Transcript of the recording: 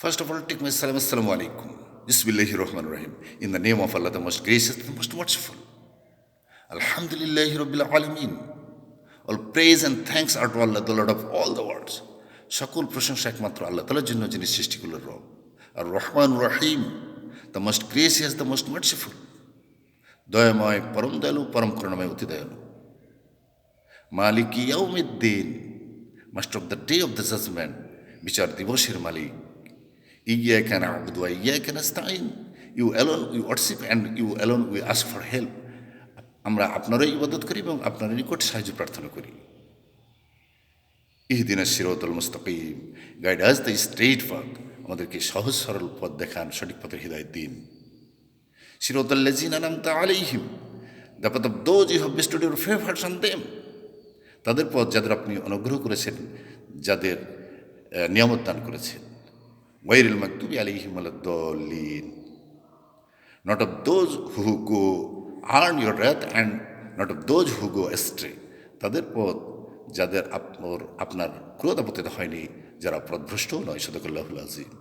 First of all, take my salam. Assalamu alaikum. Bismillahir Rahmanir Rahim. In the name of Allah, the most gracious, the most merciful. Alhamdulillahi Rabbil Alameen. All praise and thanks are to Allah, the Lord of all the worlds. সকল প্রশংসা একমাত্র আল্লাহ তাআলার জন্য, যিনি সৃষ্টিগুলোর রব। আর রহমান রহিম, the most gracious, the most merciful. দয়াময়, পরম দয়ালু, পরম করুণাময়, অতি দয়ালু। মালিক ইয়াউমিদ্দিন, master of the day of the judgment, বিচার দিবসের মালিক। ইয়্যাকা না'বুদু ওয়া ইয়্যাকা নাস্তাঈন, you alone we worship and you alone we ask for help. আমরা আপনারই ইবাদত করি এবং আপনার নিকট সাহায্য প্রার্থনা করি। ইহদিনাস সিরাতাল মুস্তাকিম, guide us the straight path, আমাদেরকে সহজ সরল পথ দেখান, সঠিক পথে হিদায়াত দিন। সিরাতাল লাযিনা আনআমতা আলাইহিম, the path of those you have bestowed your favours on them, তাদের পথ যাদের আপনি অনুগ্রহ করেছেন, যাদের নিয়ামত দান করেছেন। গায়রিল মাগদুবি আলাইহিম ওয়ালাদ-দাল্লিন, not of those who go earn your wrath and not of those who go astray, তাদের পথ যাদের আপনার ক্রোধ আপতিত হয়নি, যারা পথভ্রষ্ট নয়। সাদাকাল্লাহুল আযীম।